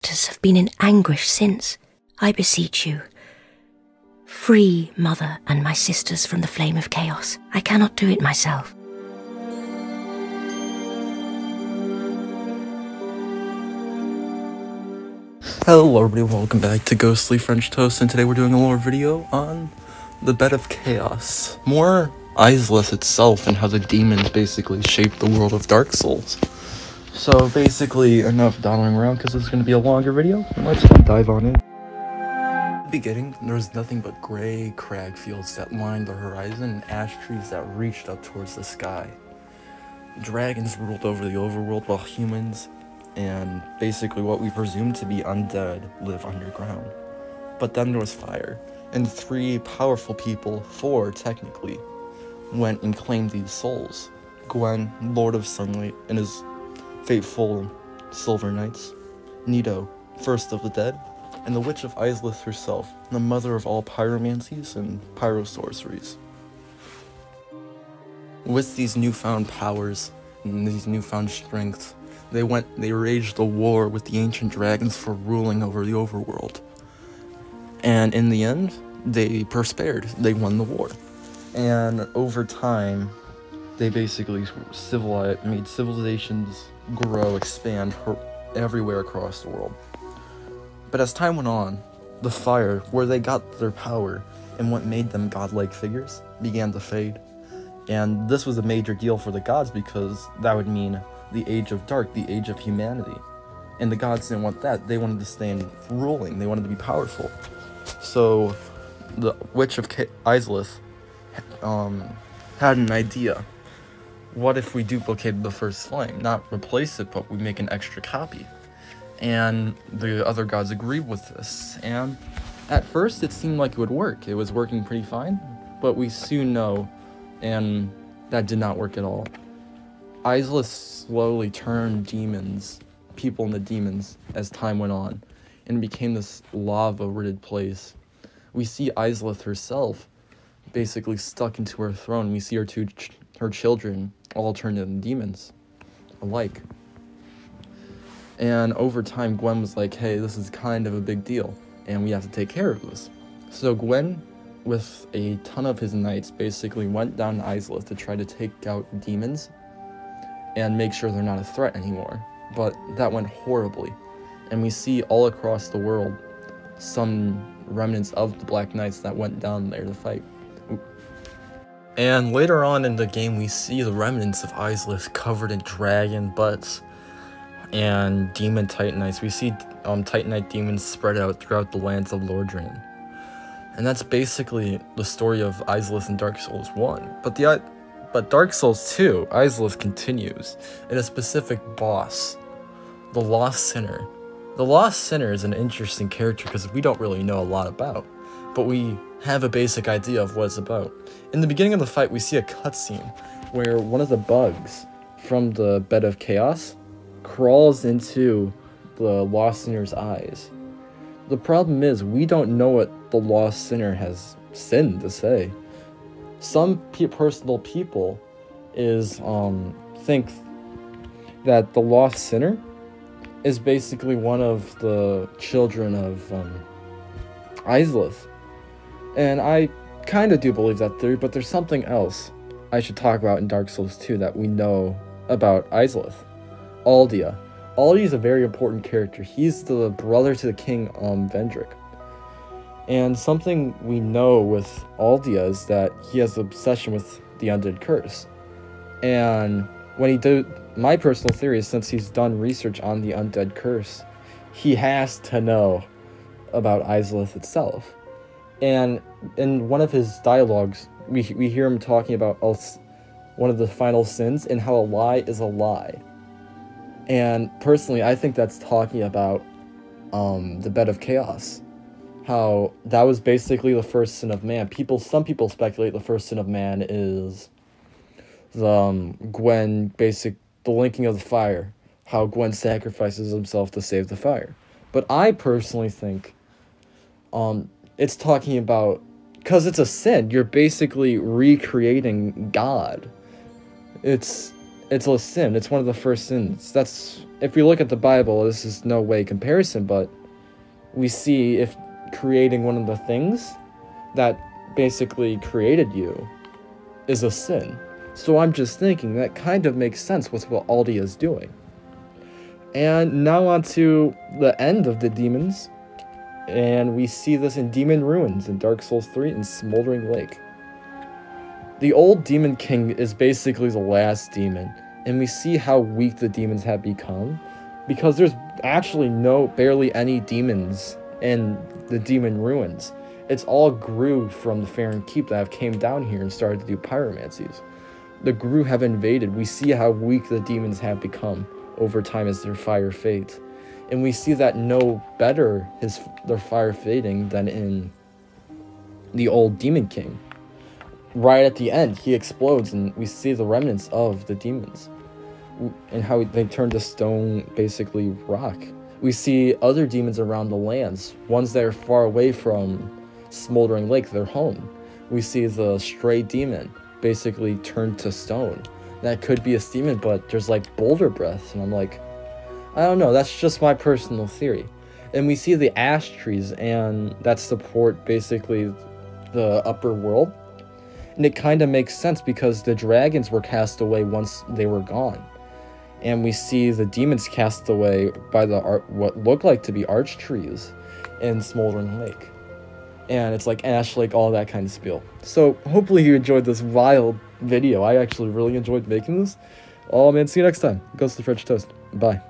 sisters have been in anguish since. I beseech you, free Mother and my sisters from the flame of chaos. I cannot do it myself. Hello everybody, welcome back to Ghostly French Toast, and today we're doing a lore video on the Bed of Chaos. More Izalith itself and how the demons basically shaped the world of Dark Souls. So basically, enough dawdling around because it's going to be a longer video, and let's dive on in. At the beginning, there was nothing but gray crag fields that lined the horizon and ash trees that reached up towards the sky. Dragons ruled over the overworld while humans and basically what we presume to be undead live underground. But then there was fire, and 3 powerful people, 4 technically, went and claimed these souls. Gwen, Lord of Sunlight, and his faithful Silver Knights, Nito, First of the Dead, and the Witch of Izalith herself, the mother of all pyromancies and pyrosorceries. With these newfound powers and these newfound strengths, they waged a war with the ancient dragons for ruling over the overworld. And in the end, they prospered. They won the war. And over time, they basically made civilizations grow, expand everywhere across the world. But as time went on, the fire, where they got their power and what made them godlike figures, began to fade. And this was a major deal for the gods because that would mean the Age of Dark, the Age of Humanity. And the gods didn't want that. They wanted to stay ruling. They wanted to be powerful. So the Witch of Izalith had an idea. What if we duplicated the first flame? Not replace it, but we make an extra copy. And the other gods agreed with this. And at first it seemed like it would work. It was working pretty fine. But we soon know, and that did not work at all. Izalith slowly turned people into demons as time went on, and it became this lava-ridden place. We see Izalith herself basically stuck into her throne. We see her children all turned into demons alike. And over time, Gwen was like, hey, this is kind of a big deal, and we have to take care of this. So Gwen, with a ton of his knights, basically went down to Izalith to try to take out demons and make sure they're not a threat anymore. But that went horribly. And we see all across the world some remnants of the Black Knights that went down there to fight. And later on in the game, we see the remnants of Izalith covered in dragon butts and demon Titanites. We see Titanite demons spread out throughout the lands of Lordran. And that's basically the story of Izalith in Dark Souls 1. But Dark Souls 2, Izalith continues, and a specific boss, the Lost Sinner. The Lost Sinner is an interesting character because we don't really know a lot about, but we have a basic idea of what it's about. In the beginning of the fight, we see a cutscene where one of the bugs from the Bed of Chaos crawls into the Lost Sinner's eyes. The problem is, we don't know what the Lost Sinner has sinned to say. Some personal people think that the Lost Sinner is basically one of the children of Izalith. And I kind of do believe that theory, but there's something else I should talk about in Dark Souls 2 that we know about Izalith. Aldia. Aldia is a very important character. He's the brother to the king Vendrick. And something we know with Aldia is that he has an obsession with the undead curse. And when he did, my personal theory is since he's done research on the undead curse, he has to know about Izalith itself. And in one of his dialogues, we hear him talking about one of the final sins and how a lie is a lie. And personally, I think that's talking about the Bed of Chaos. How that was basically the first sin of man. Some people speculate the first sin of man is the linking of the fire. How Gwen sacrifices himself to save the fire. But I personally think it's talking about, because it's a sin, you're basically recreating God. it's a sin. It's one of the first sins. That's, if we look at the Bible, this is no way comparison, but we see if creating one of the things that basically created you is a sin. So I'm just thinking that kind of makes sense with what Aldi is doing. And now on to the end of the demons. And we see this in Demon Ruins in Dark Souls 3 and Smoldering Lake. The old Demon King is basically the last demon. And we see how weak the demons have become. Because there's actually barely any demons in the Demon Ruins. It's all grew from the Faron Keep that have came down here and started to do pyromancies. The Gru have invaded. We see how weak the demons have become over time as their fire fades. And we see that no better their fire fading than in the old Demon King. Right at the end, he explodes and we see the remnants of the demons. And how they turn to stone, basically rock. We see other demons around the lands, ones that are far away from Smoldering Lake, their home. We see the stray demon basically turned to stone. That could be a demon, but there's like boulder breath, and I'm like, I don't know, that's just my personal theory. And we see the ash trees, and that support basically the upper world. And it kind of makes sense because the dragons were cast away once they were gone. And we see the demons cast away by what look like to be arch trees in Smoldering Lake. And it's like Ash Lake, all that kind of spiel. So hopefully you enjoyed this wild video. I actually really enjoyed making this. Oh man, see you next time. Goes to French Toast. Bye.